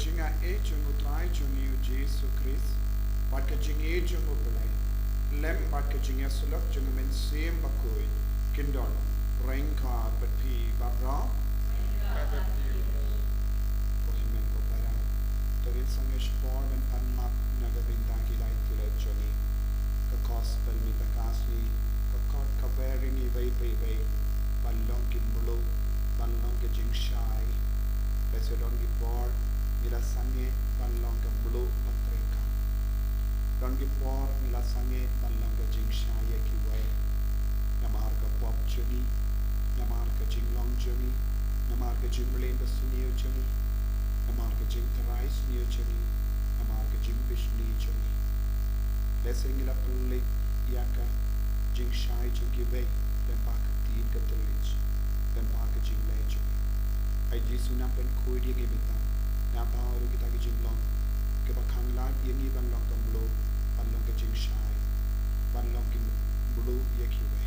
jinga ejung utrai jungi u Jesu Christ bat ka jing ejung u belai lem bat ka jinga sulak jung men sim Bakhuid kindon rengka bat pi babra ko himen ko para torin sangesh por ben panmat naga binta kilai tila jungi ka gospel mi takasli ka kot ka veri ni vei balong kin mulo balong ke jing shai President Gipor mila sange balong ke mulo patreka Don Gipor mila sange balong ke jing shai ki wai namar ka pop jungi namar ka jing long jungi namar ka jing mlen basuni jungi namar ka jing tarai suni jungi namar ka jing bishni jungi lesing ila pulle yaka jing shai jungi wai lempa ka tin ka tulich lempa ka jing le jungi ai Jesu nam pen khoi dia ngi bita na baru kita ke jing long ke bakang la ye ngi ban long kam lo ban long ke jing shai ban long ki bulu ye ki we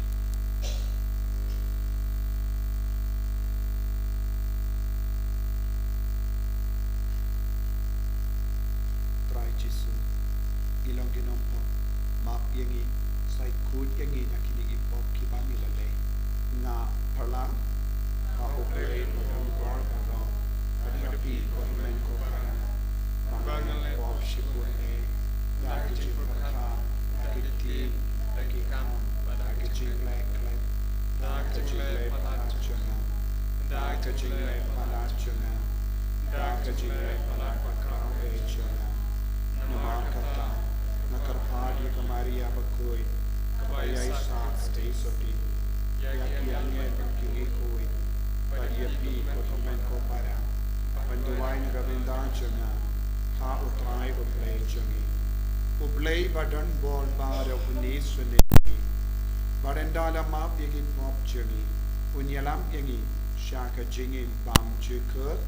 trai Jesu ilong ki nom po map ye ngi sai khut ye ngi na ki ni pop ki ban ni la le na parlang Aku beri modal gor barang, pada pi kohimen ko para, bangal pop shipun dah kecil perkara, dah kecil, dah kam, dah kecil lek, dah kecil pada cunga, dah kecil pada cunga, dah kecil pada perkara cunga, nama kata, nakar padi kemaria Bakhuid, kebayai saat soti, yang kiri koi. Pada pi ko komen ko para panduai na gavinda chunga ha utrai uplay chungi uplay badan bol bare upni sune barendala map yegi pop chungi unyalam yengi shaka jingi bam chukut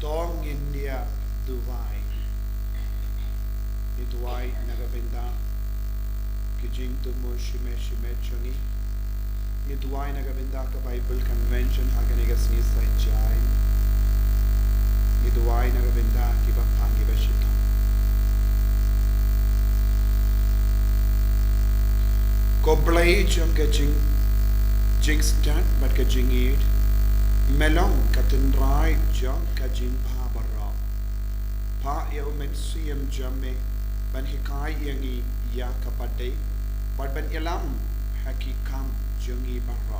Tong India Dubai Dubai nagabenda kijing tumo shime chungi Dubai nagabenda ka Bible Convention haganigas ni sa jai Dubai nagabenda ki bapangi bashita ko blai chung ka jing stand but ka jing eat melong katendrai jong kajin pa barra pa ya umen siyam jamme ban hikai yangi ya kapade but ban ilam hakikam jongi barra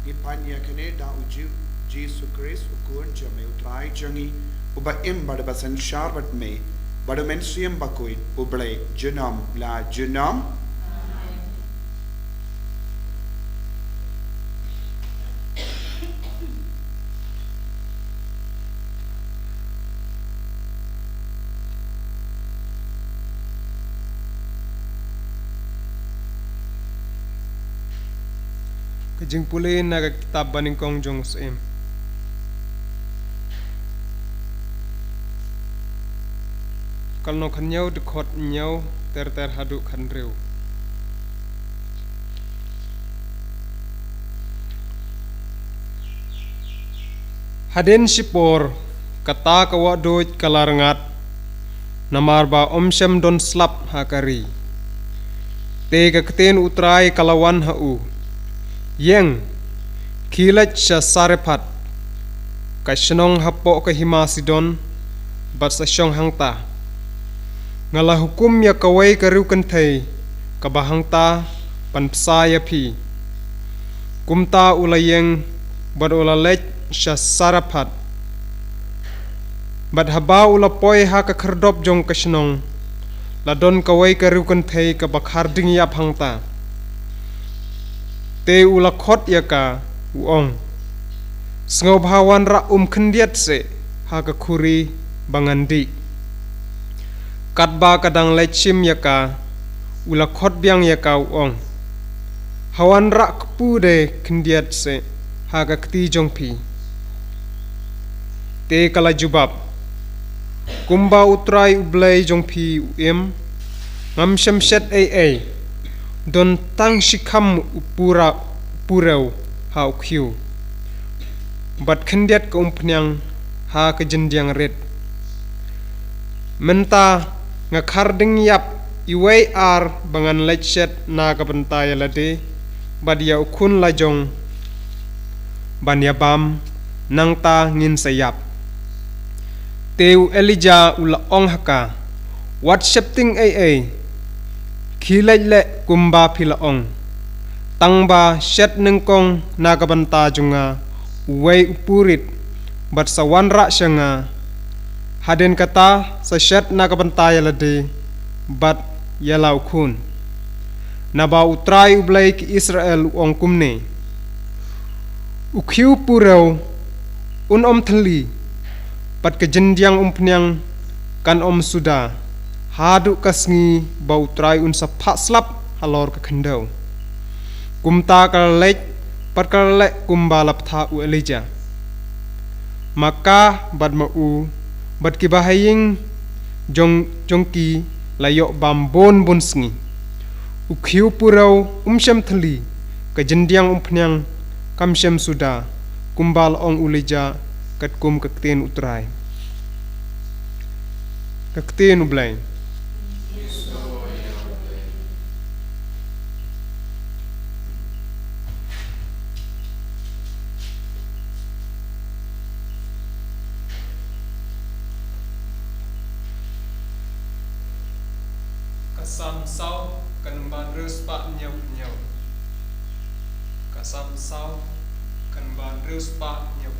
ni panya kene da uju Jesu Christ ukun jamme utrai jongi uba im bad basan sharbat me bad umen siyam Bakhuid ublai junam la junam jing pulin naga kitab baning kong jong sem kalno khanyau de khot nyau ter hadu khanreu Haden sipor kata kawa doj kalarangat namarba omsem don slap hakari te kakten utrai kalawan hau yang kilat sya sarephat kashnong hapo ka himasidon bat sa syong hangta ngala hukum ya kawai karu kanthai kabahangta panpsaya phi kumta ulayeng bad ulalech sya saraphat bad haba ulapoi ha ka khardop jong kashnong ladon kawai karu kanthai ka bakharding ya phangta te ulakhot ya ka uong sngo bhawan ra khndiat se ha ka khuri bangandi katba kadang lechim ya ka ulakhot biang ya ka uong hawan ra kpu de khndiat se ha ka kti jong phi te kala jubab kumba utrai ublai jong phi em ngam shamshet ai don tang shikham purau ha ukhiu bat khndiat ka umpnyang ha ka jindiang red menta nga kharding yap iwai ar bangan lechet na ka bantaya lade badia ukhun lajong banyabam nangta ngin sayap teu elija ula ong haka whatsapping ai khilai le kumba philaong tangba shet nengkong nagabanta junga uwei upurit bat sawanra syanga haden kata sa shet nagabanta yalade bat yalau khun naba utrai ublai ki Israel ong kumne ukhiu purau om thali pat kejendiang umpnyang kan suda hadu kasngi bau trai sapha slap halor ka khandau kumta kalek pat kalek kumbalap tha u elija maka bad mau bad kibahaying jongki layo bambon bonsngi ukhiu purau syam thali kejendiang umpnyang kamsyam suda kumbal ong ulija kat kum kakten utrai kakten ublai kasam sau kanban reus pa nyau kasam sau kanban reus pa nyau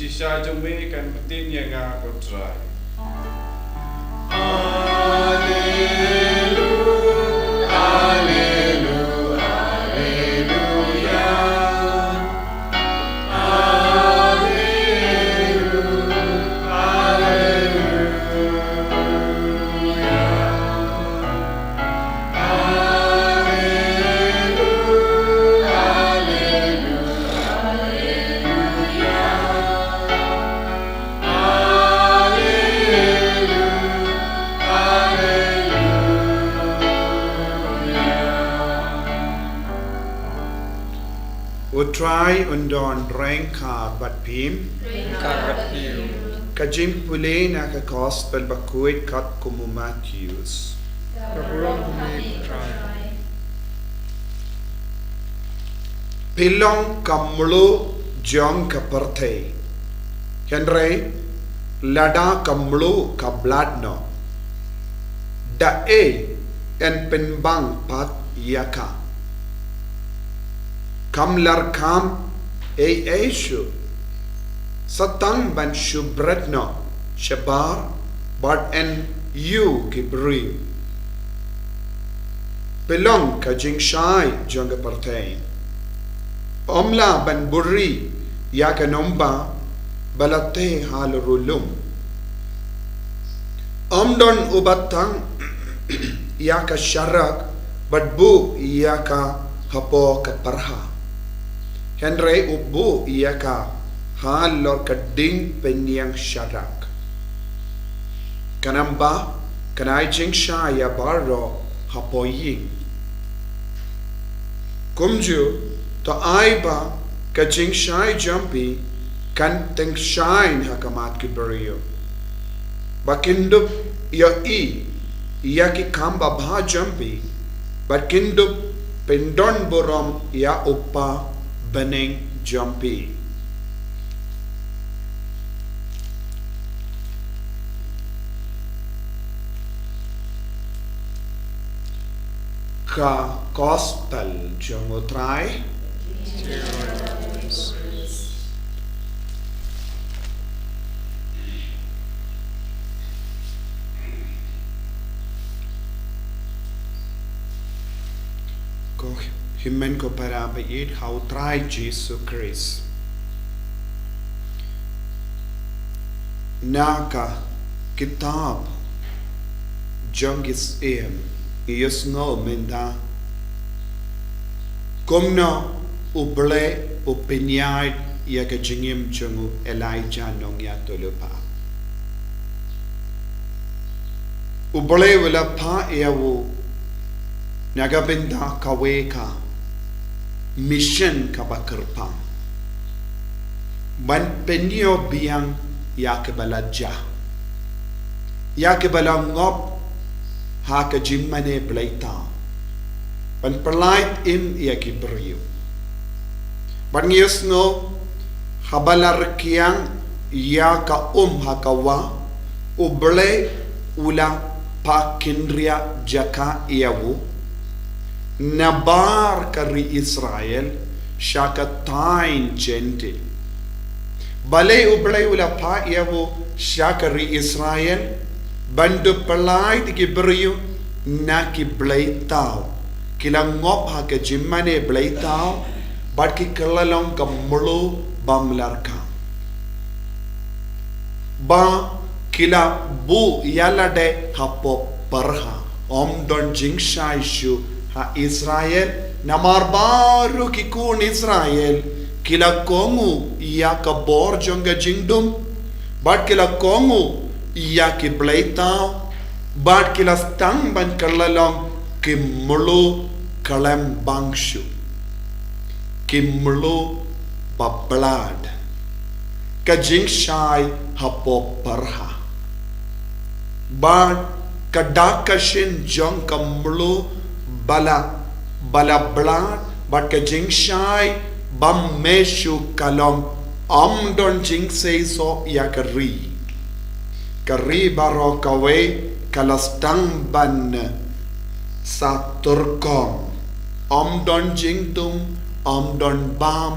shisha jome kan betin yang aku try. Utrai undon rengka bat pim kajim pule na ka gospel Bakhuid kat kumu Matthews pilong kamlu jong ka perthe henry lada kamlu ka bladno da en penbang pat yaka kam lar kam shu satang ban shubretno shabar but en you kibri pelong ka jingshai jonga partain omla ban burri ya ka nomba balate halurulum omdon ubatang ya ka sharak but bu ya ka hapo ka parha Henry ubu iyaka halor kading penyang syarak. Kanamba kanai jing shaya baro hapoying. Kumju to aiba ka jing shai jampi kan teng shine hakamat kibariyo. Bakindup ya iyaki kamba bha jampi bakindup pendon borom ya uppa Bening Jampi. Ka gospel jangutrai Himen ko para bayit how try Jesus Christ. Naka kitab jangis iyos no menda komno uble upinyay ya ka jingim jungu Elijah nong ya tulupa. Uble wala pa iyawo nagabinda kaweka mission kabakerpang ban penyo biang yakbalaja yakbalangop ha ka jimmane blaita ban perlait in yakibriyo ban ngiusno habalar kiang yaka hakawa uble ula pakindria jaka iyawu nabar kari Israel shakatain gentil balay ublay ula pa yawo shakari Israel bandu palay tiki beriyo na ki blay tao kilangop ha ka jimmane blay tao bat ki kalalong ka mulo bamlar ka ba kila bu yala de hapo parha om don jingshai shu ha Israel namar baru kikun Israel kila kongu iya ka bor jonga jingdum bat kila kongu iya ki blaitao bat kila stang ban kalalong ki mulu kalam bangshu ki mulu bablad ka jingshai hapo parha bat kadakashin jong ka mulu bala blad but ka jingshai bam meshu kalom don jing say so yakari kari baro kawe kalastang ban sa turkom don jing tum don bam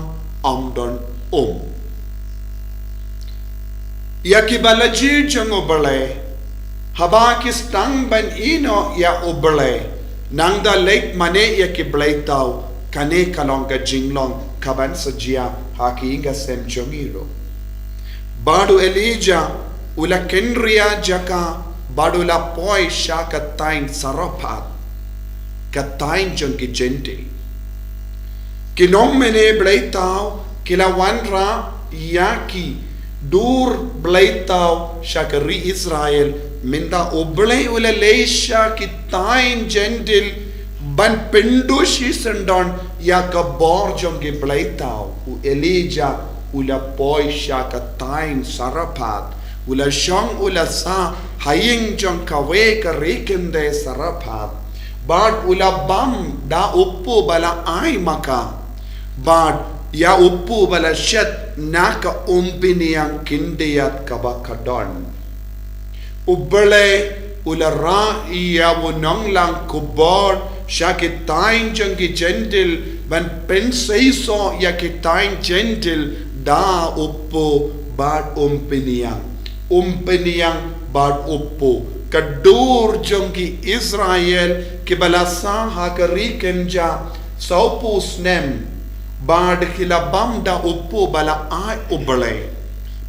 don ya kibalaji jang ubale haba ki stang ban ino ya ubale nang da late mane ya ki blaitau kane kalong ka jinglong kaban sajia haki inga sem chongiro badu Elijah ula kenria jaka badu la poi shaka tain sarapat katain jang ki gentil kinong mene blaitau kila wanra yaki dur blaitau shakari Israel minda oblay ula leisha ki tain gentil ban pendushi sendon yaka borjong ki blaitau u Elijah ula poi shaka tain sarapat ula shong ula sa haying jong kawe ka rekende sarapat bad ula bam da uppu bala ai maka bad ya uppu bala shat naka umpiniyang kindiyat kabakadon ubale ula ra iya wunong lang kubor shakitain jangi gentil ban penseiso yakitain gentil da uppu bad umpiniyang bad uppu kadur jangi Israel kibalasa hakari kenja saupu snem bad kilabam da uppu bala ai ubale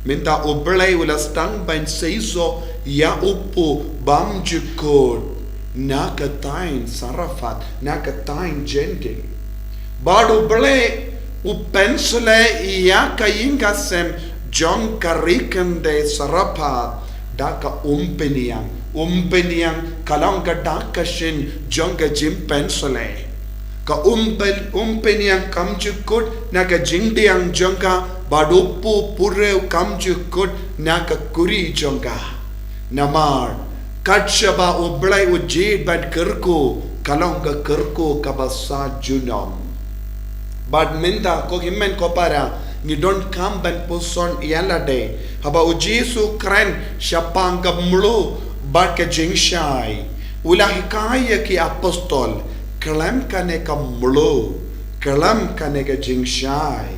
minta ubale wala stang ban seiso ya uppu bam jukod nakatain sarafat nakatain gentil bad ubale upensule ya kayinga sem jong karikende sarapat daka umpeniang kalang ka dakashin jong ka jimpensule ka umpeniang kamjukut naka jingdiang jongka baduppu pureu kamjukut naka kuri jongka namar katshaba ublai ujid bad kerku kalang ka kerku kabasa junom bad minta ko himmen ko para ni don't come ban puson yalade haba ujisu kren shapang ka mulu bad ka jingshai ula hikaya ki apostol kalam kane ka mulu kalam kane ka jingshai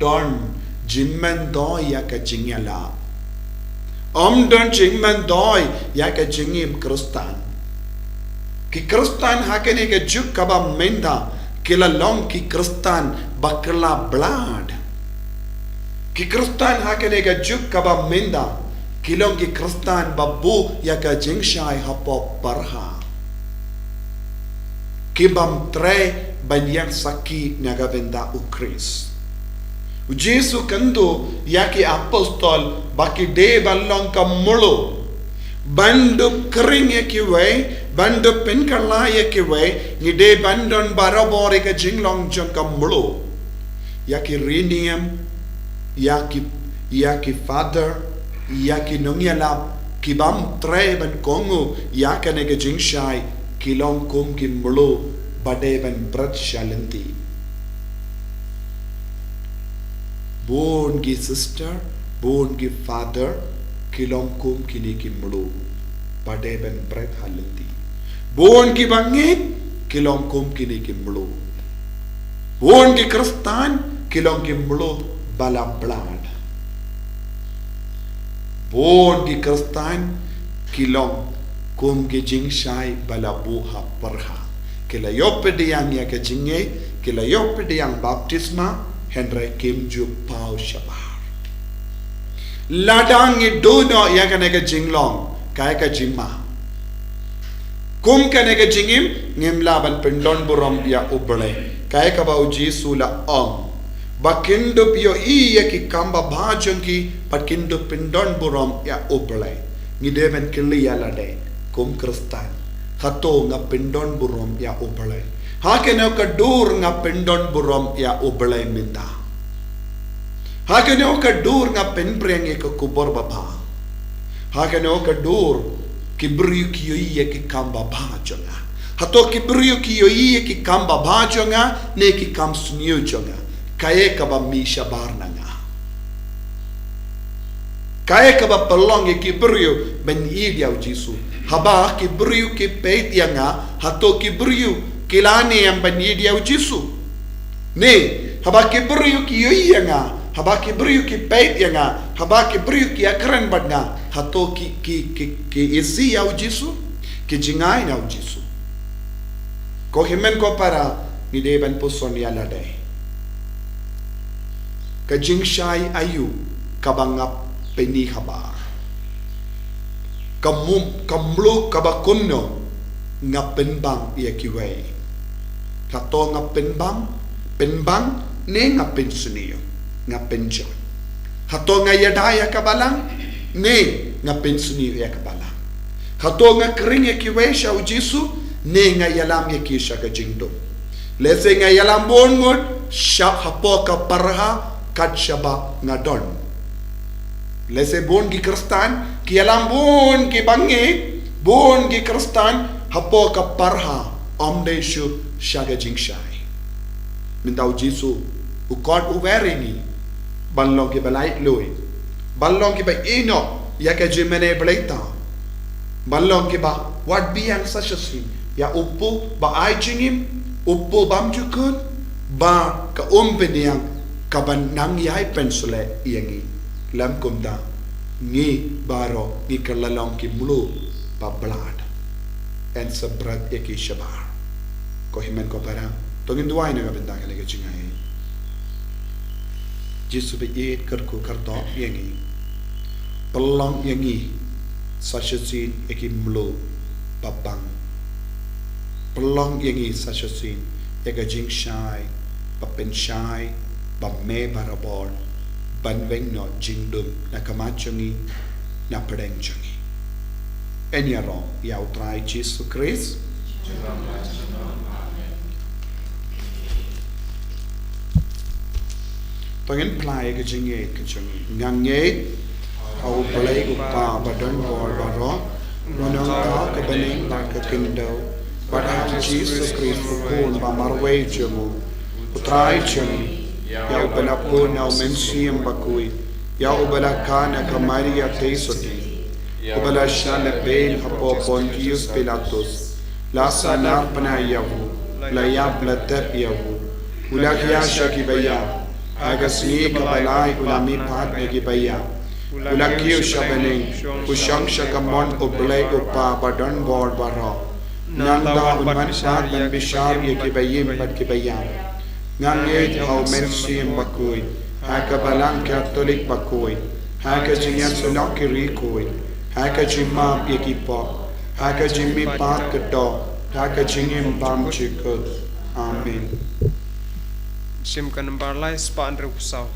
don jimmen do ya ka jingyala don jingmen do ya ka jingim kristan ki kristan hakene ka juk kaba menda kila long ki kristan bakla blood ki kristan hakene ka juk kaba menda kilong ki kristan babu ya ka jingshai hapo parha kibam tre banyang saki nagabenda ukris Jesu kandu yaki apostol baki de ballong ka mulu bandu kering yaki way bandu penkala yaki way ni de bandon barabore ka jinglong jong ka mulu yaki rinium yaki father yaki nongyalap kibam tre ban kongu yakane ka jingshai kilong kum kin mulu bade ban brat shalanti born ki sister born ki father kilong kum kini ki mulu bade ban brat halanti born ki bangit kilong kum kini ki mulu born ki kristan kilong ki mulu bala blood born ki kristan kilong kum ke jingshai bala buha parha kila yopediang ya ke jinge kila yopediang baptisma henry kimju pau shabar ladang dono ya ke nega jinglong kaya ka jimma kum ke nega jingim ngimla ban pendon burom ya ubale kaya ka ba uji sula ong bakindu pio iya ki kamba bhajong ki pakindu pendon burom ya ubale ngidemen kili ya lade kum kristan hato nga pendon burom ya ubale hakene ka dur nga pendon burom ya ubale minda hakene ka dur nga penpreng ka kubor baba hakene ka dur kibriyu ki yoye ki kamba bhajonga hato kibriyu ki yoye ki kamba bhajonga ne ki kam sunyo jonga kaye ka ba misha barnanga kaya ka ba pelong ki briyu ben idia jisu haba ki briyu ki peit yanga hato ki briyu kilani yang ben idia jisu ne haba ki briyu ki yanga habaki beriu ki peit yang habaki beriu ki akren badna hato ki isi yau jisu ki jingai yau jisu ko himen ko para ni deban puson ya ladai ka jingshai ayu kabangap peni haba kamlu kabakumno ngapen bang ia kiwei kato ngapen bang ne ngapen suniyo ngapen jon hato ngayadaya kabalang ne ngapen suniyo ya kabalang hato ngakring ya kiwei shau jisu ne ngayalam ya kisha ka jingdom lese ngayalam bongot sha hapo ka parha kat shaba ngadon lese bon ki kristan ki alam bon ki bangi bon ki kristan hapo ka parha omde shu shaga jingshai mindau jisu u god u verini ballong ki balai lui ballong ki ba ino ya ka jimene blaita ballong ki ba what be an such a thing ya upu ba ai jingim upu bam jukun ba ka umpeniang ka ban nang yai pensule yangi lam kumda ngi baro ngi kalalong ki mulu pa blood and sabrat eki shabar ko himen ko para tongin duai na benda ka lege chingai jisu be et kar ko kar do yangi pelong yangi sashasin eki mulu pa bang pelong yangi sashasin eka jing shai pa pen shai pa me barabor ban veng no jingdum na kamachangi na pedeng changi enya ro ya utrai Jesus Christ pengen plai ke jinge ke changi ngange au plai ku pa badan bor baro nonong ta ke bening ta ke kindo pada Jesus Christ pun ba marway jamu utrai changi ya ubala puna umensiam Bakhuid ya ubala kana kamaria teisoti ubala shana ben hapo Pontius Pilatus la sanar pana yavu la yabla tep yavu ulakya shakibaya agasni kabalai ulami pat negibaya ulakyo shabening ushang shakamon ublay upa badan bor baro nanda unman pat dan bishar yakibayim pat kibayam nganget au mensiam Bakhuid haka balang Catholic Bakhuid haka jinyan sunok kirikoid haka jimam ekipo haka jimmi pat kedo haka jingim bam chikut amen sim kan barlai span rusau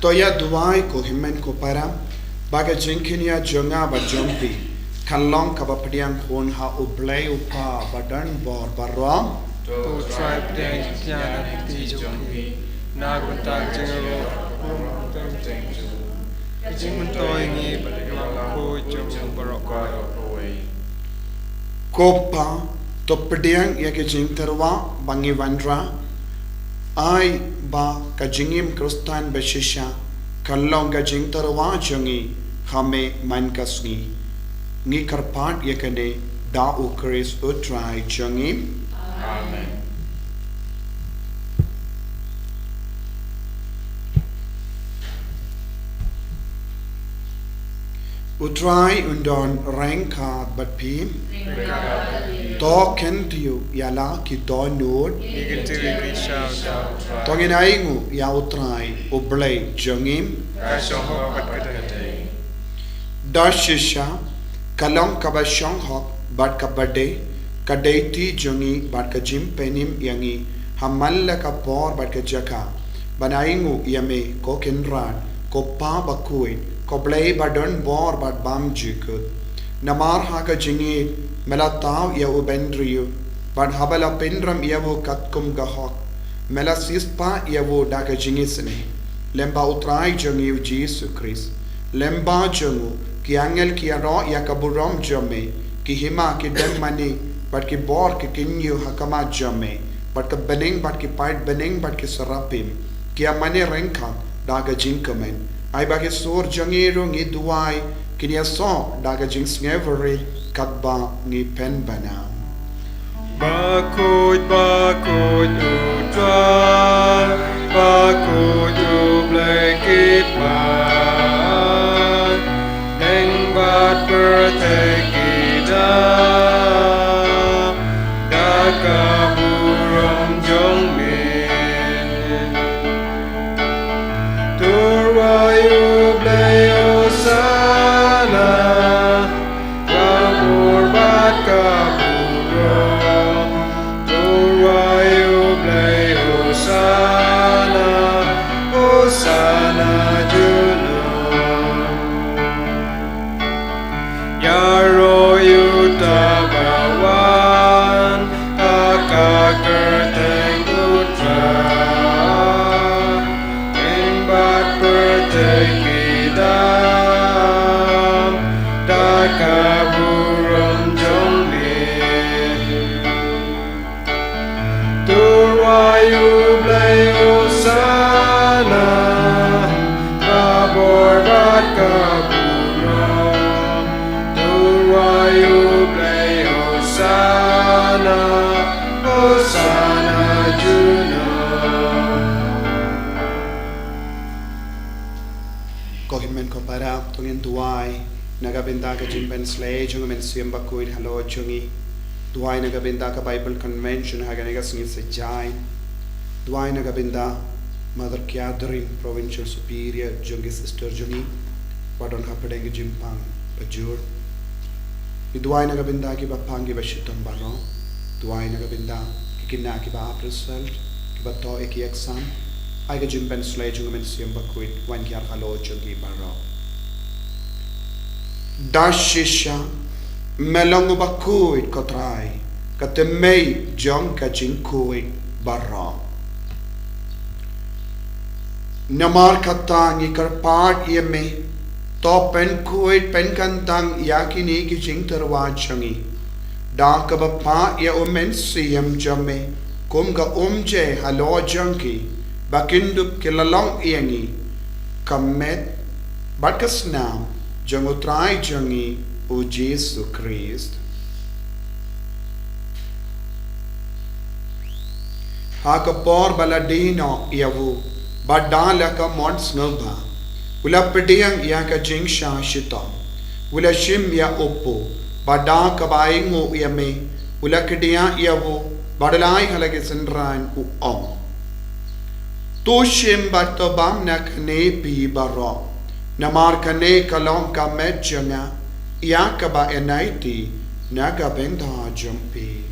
Toya duai ko himen ko para baga jinkinia jonga ba jompi kalong kabapdiang hon ha ublay upa badan bor barong to tribe dang jana ti jompi nagunta jengero Jing mentoi ngi Bakhuid jong barok Kopa to pediang ya ke jing terwa bangi vandra ai ba ka jingim krustan beshisha kallong ka jing terwa jongi khame man kasngi ngi karpat ya kane da ukris utrai jongi Amen. utrai undon rengka bat pi to ken tiu yala ki to nut Igitiri Krishna to ginaigu ya utrai ublai jongim Kashoho Bakhuid dashisha kalong kabashong hok bat kabade kadeti jongi bat ka jim penim yangi hamalla ka por bat ka jaka banaingu yame ko kenran ko pa Bakhuid ko blai badon bor bat bam jikut namar ha ka jingi melataw ya ubendriu bat habala pendram yawo katkum ga hok mela sispa yawo daga jingisne lemba utrai jongi Jesus Christ lemba jongu ki angel ki aro ya kaburom jome ki hima ki dem mani but ki bor ki kinyu hakama jome but ka bening but ki pait bening but ki sarapim ki amane renka daga jinkamen ai ba ki sor jangero ngi duai ki ya so daga jings ngeveri katba ngi pen bana Bakhuid utrai Bakhuid ublai kitman Neng bat bertekida Daga buram jong min Turwai ublai osana Kabur bat kaburam Turwai ublai osana Osana junam Yaro yutabawan Akakerteng utra Embat pertekidam Dakaburam jongmin Turwayu blay osana Kabor bat kaburam Turwayu blay osana Osana junam ko himen ko para tungin duai nagabenda ka jimben slay jung men siem Bakhuid halo jungi duai nagabenda ka Bible convention haganega singi se jain duai nagabenda Mother Catherine provincial superior jungi sister jungi padon hapadeng jimpang pajur duai nagabenda ki bapangi bashitam baro duai nagabenda ki kinna ki ba result ki ba to ek exam ai ga jimben slay jung men siem Bakhuid wan ki halo jungi baro dashisha melong Bakhuid kotrai katemei jong ka jinkuid baro namar katangi karpat yeme to pen kuid pen kantang yakini ki jing terwa changi da ka bapa ya omen siem jame kum ga umje halo janki bakindup kilalong yangi kamet bakasnam jangotrai jangi o Jesus Christ haka por baladino yavu badala ka mods ngba ula pediang ya ka jingsha shita ula shim ya oppo bada ka baingo yame ula kedia yavu badalai halage senran u om to shim bato bam nak ne pi baro namar kane kalom ka medjanga ya ka ba enaiti naga benda jumpi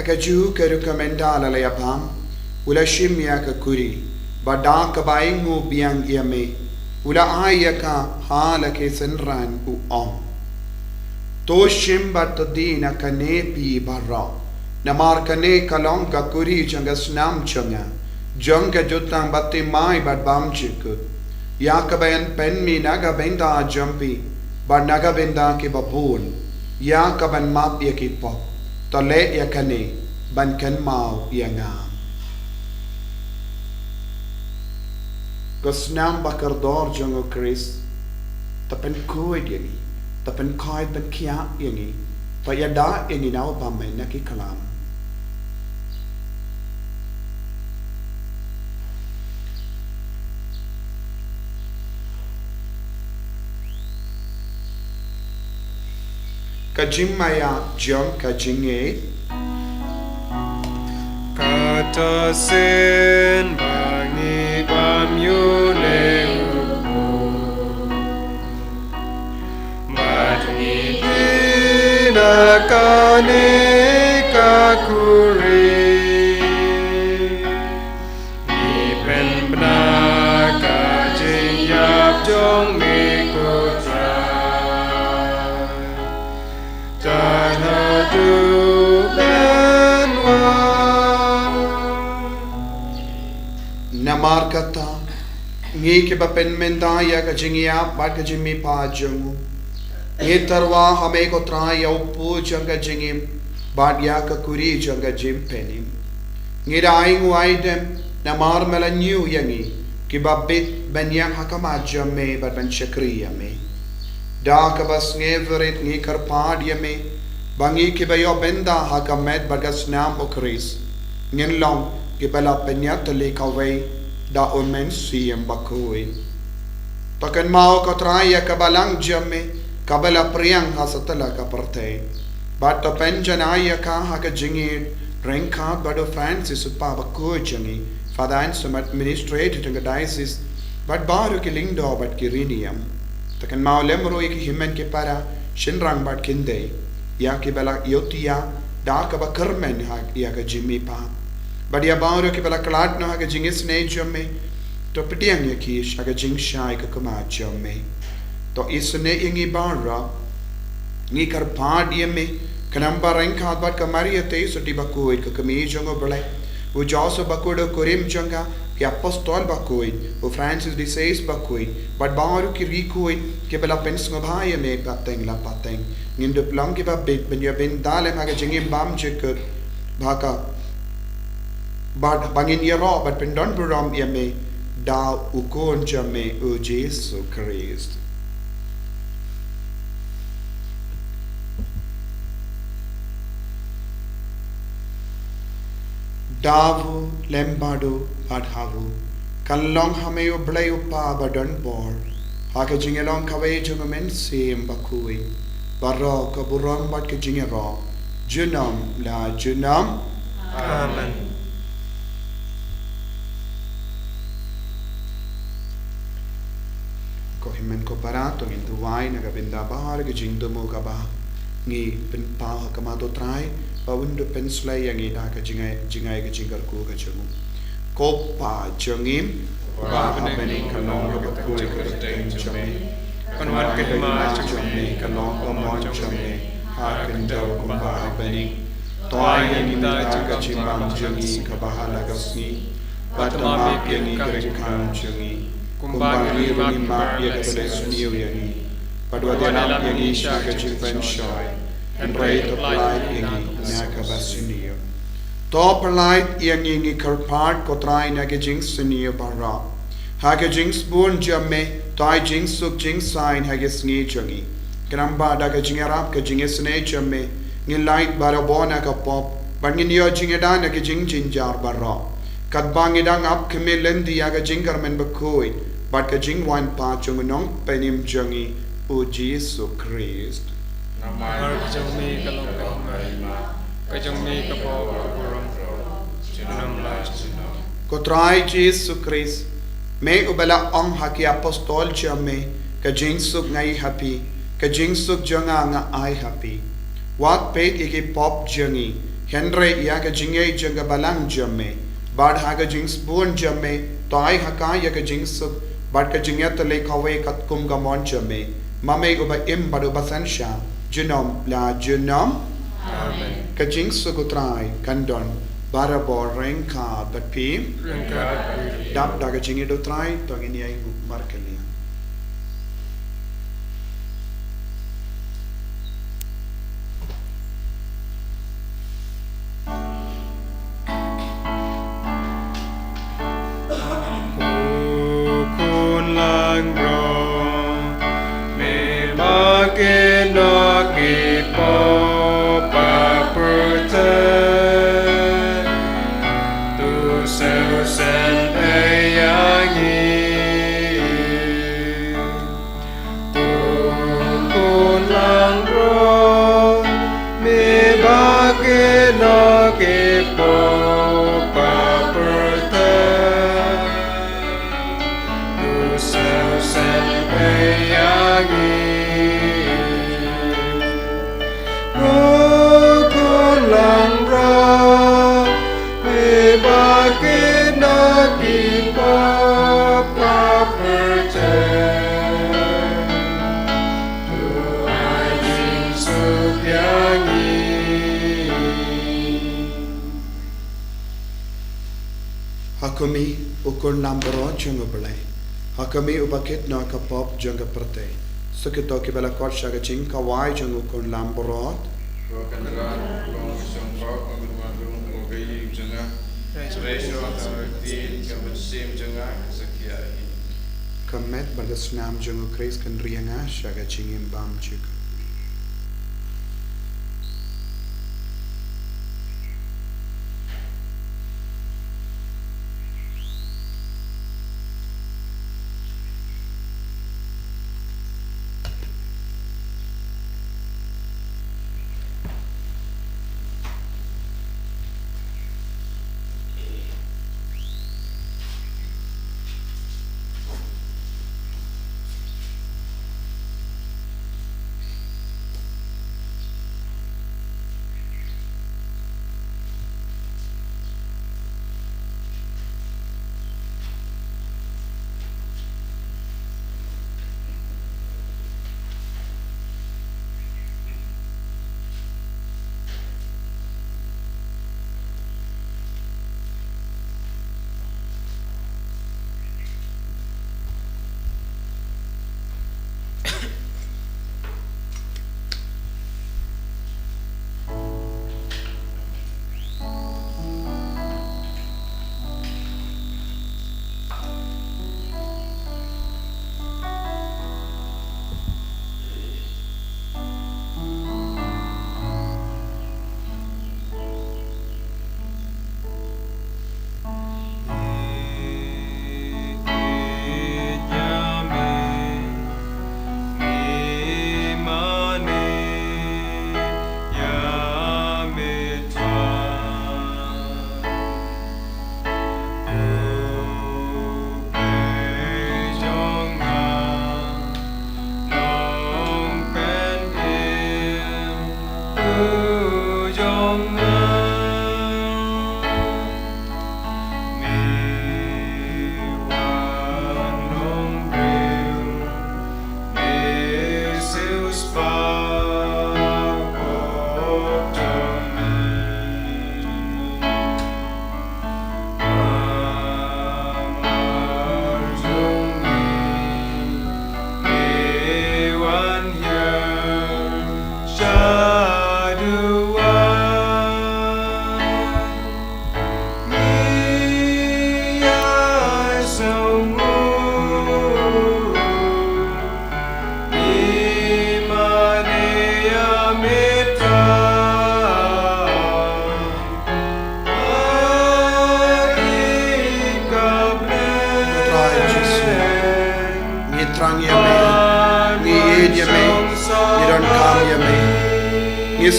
Akaju ke recommenda la yapam, ula shimya ka kuri, bada ka baingu biang yame, ula aya ka hala ke senran u om. To shim batadina ka ne pi barra, namar ka ne kalong ka kuri changa snam changa, janga jutang bati mai bat bam chiku, ya ka bayan pen mi naga benda jampi, but naga benda ki babun, ya ka ban map ya ki pop. Tole ya kane ban kan mau ya ngam Gosnam bakardor jongo Chris tapen kuid yangi tapen kai ban kia yangi pa ya da yangi naw pamay naki kalam Kajim maya jom kajinge Kata sen bangi bam yune Matni dina kane kakuri Ni pen bna kajing yap jong mi kutra Namar kata ngi ke bapen menda ya kajingia bat kajimi pa jongu ngi tarwa hame ko tra ya upu janga jingim bat ya ka kuri janga jim penim ngi rai nguaidem namar melanyu yangi ki babit banyang hakama jamme bat ban shakriya me da ka bas ngeverit ngi karpad yame bangi ki bayo benda hakamet bagas nam okris ngin long ki bala penyat le kawai da omen siem Bakhuid takan mau ka traya kabalang jamme kabala priang hasatala ka parte bat to penjanaya ka ha ka jingin renka bado Francis pa Bakhuid jangi fadan some administrator in the diocese but baru ki lingdo bat ki rinium takan mau lemro ki himen ke para shinrang bat kinde ya ki bala yotia da ka ba karmen ha ya ka jimmi pa Badia bauro ki bala kalat no ha ka jingis ne jamme to pitiang ya ki ha ka jing shai ka kama jamme to isne ingi barra ni kar pad yeme kanamba rank hat bat kamari te so ti Bakhuid ka kami jongo bale wo joso Bakhuid korim jonga ki apostol Bakhuid wo Francis de Sales Bakhuid but bauro ki rikuid ki bala pens ngo bhai me pateng la pateng ngin de plang ki ba bit ben ya ben dalem ha ka jingim bam jekut bhaka But bangin yaro but pendon buram yame da ukon jame o Jesu Christ. Davu lembado adhavu kalong hameo blayo pa badon bor haka jingelong kawe jungamen sim Bakhuid baro kaburam bat ke jingero junam la junam Amen ko himen ko parato ngin tuwai naga benda bahar ke jingdo mo ka ba ngi pen pa ka ma to trai pa window pen slay yang ida ka jingai ke jingar ko ka chumu ko pa chungim ba ha bening ka long ka ko ka teng chumi kanwat ke ma chumi ka long ko mon chumi ha kan daw ko ba bening toy yang ida ka chimbang jungi ka bahala ka sni patama ke ni ka kan chungi Kumbang ni map ya kene suniu yangi padwa dalam yangi shaka chimpan shoy and right of light yangi naka basuniu top light yangi karpart kotrai naka jing suniu bara haka jing spoon jamme tai jing suk jing sign haka sngi changi kanamba daga jingarap ka jing sne jamme ni light barabona ka pop bangin yo jingada naka jing jinjar bara kadbang idang up kemilendi yaga jingar men Bakhuid but ka jing wan pa chung nong penim jangi o Jesu Christ Namar kajami kalong kahima kajami kapo kapuram junam la junam ko trai Jesu Christ me ubala ong haki apostol jamme ka jing suk ngai happy ka jing suk janga nga ai happy wat pet ike pop jangi Henry yaga jinge janga balang jamme bad haga jings buon jamme toy haka yaga jings bad ka jinget le kawe kat kum ga mon jamme mame uba im badu basansha genom la genom amen ka jings go try kandon barabor renka that p dap daga jinge do try to ngini ay markeli Hakumi ukun lambro jungo belai. Hakumi ubakit no kapop junga prate. Sukito kibela kot shaga ching kawai jungo ukun lambro. Kamet bagasnam jungo kris kan rianga shaga chingim bam chika.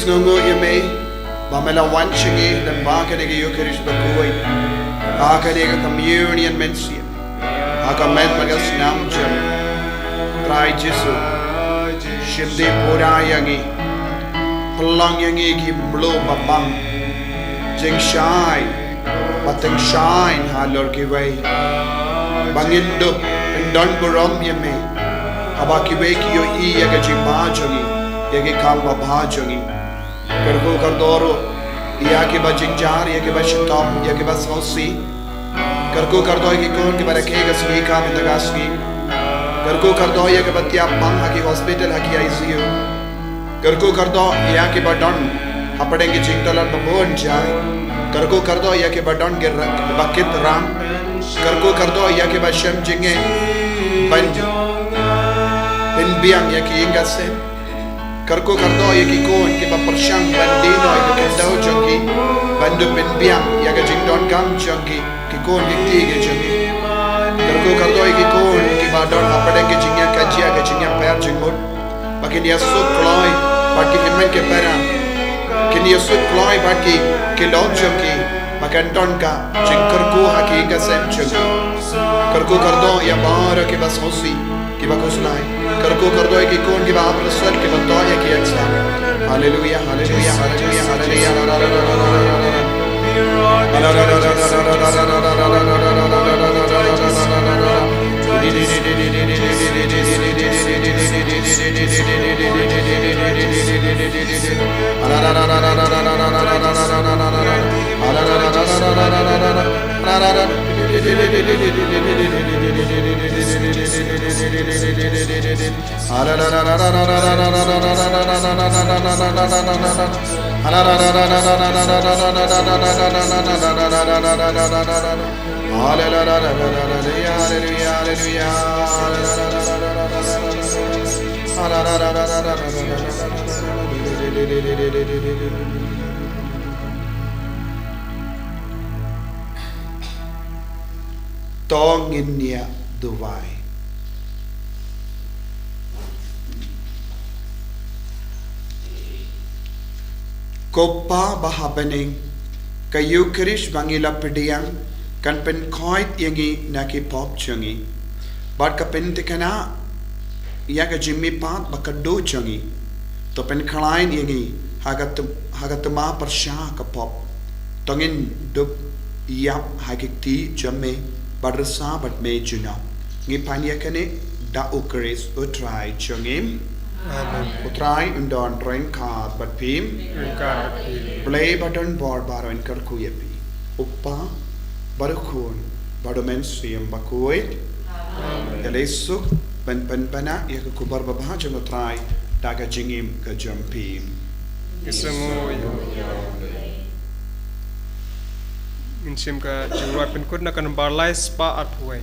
Ngungu yame, Bamela Wanchingi, the Bakhuid Eucharist Bakhuid, Bakhuid community and mensia, Akamet Magas Namjam, Try Jesu, Shibde Pura Yangi, Pulang Yangi, Blow Babang, Jing shine, batang shine halor kiway. Bangin dup, don burom yeme. Haba kiway kiyo yaga jing bajongi, yagi kamba bajongi. Karko kardoro, yaki ba jingjar, yaki ba shitam, yaki ba sausi. Karko kardo yaki kon ki barakega sgi kam indagasgi. Karko kardo yaki ba tiap bang haki hospital haki ICU. Karko kardo yaki ba don. Hapadenge jingtalan babon jai. Karko kardo yake badon ger bakit ram. Karko kardo yake ba shem jinge ban biang yake ingasen. Karko kardo yake kon ke ba persyang bandino yake dau jongi. Bandu biang yake jingdon gam jongi ke kon dikti ke jongi. Karko kardo yake kon ke badon hapadenge jingya kajia ke jingya per jingmut. Bakin dia suk kloi baki himmen ke peram. Kini yusuf kloi baki kilon jongi makan donka jing karko haki ka sem jongi karko kardo ya bar ke bas hosi ki ba koslai karko kardo ki kon ki ba aprasal ki ba to ya ki aksa hallelujah hallelujah hallelujah Tongin niya Dubai. Kopa bahabaning kayu kirish bangila pediyang kan pen koit yangi naki pop chungi. But ka pen tikana yaga jimmy pat bakado chungi. To pen kalain yangi hagatuma persha ka pop. Tongin dub yap hagikti jamme Badrasa but me juna. Ngipanya kane da ukris utrai chungim. Utrai undon train car but pim. Play button board baro in karkuyepi. Uppa barukun badomen siyam Bakhuid. Elesuk pen pana yakakubar babajang utrai daga jingim ka jumpim. Insim ka jingwai penkut na kan bar lai spa art huai.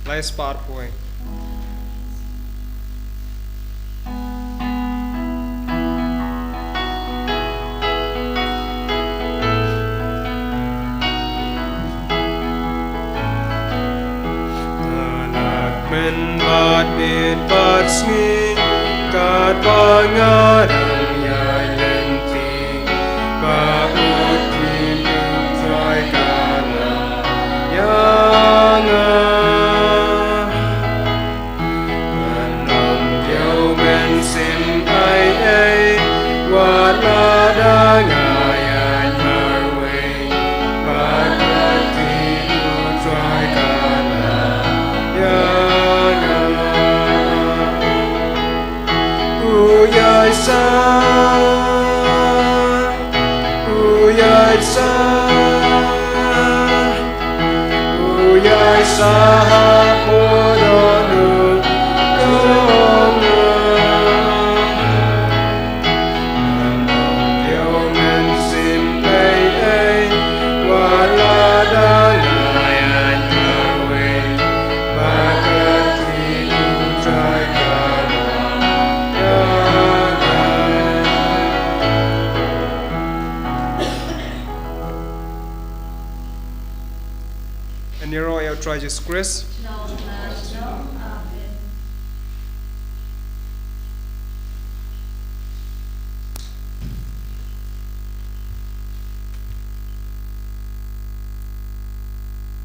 Lai spa art huai. Anak men bat bit bat sni kat bangadang ya yenti ba uti try kana yanga anam diau men sim ai ai wat la da nga ya marwe ba uti try kana yanga uyai sa uyai sa podonu donga yo men sim pei ei wala danga yan marwe bakati utrai kana and you're all try Jesus Christ.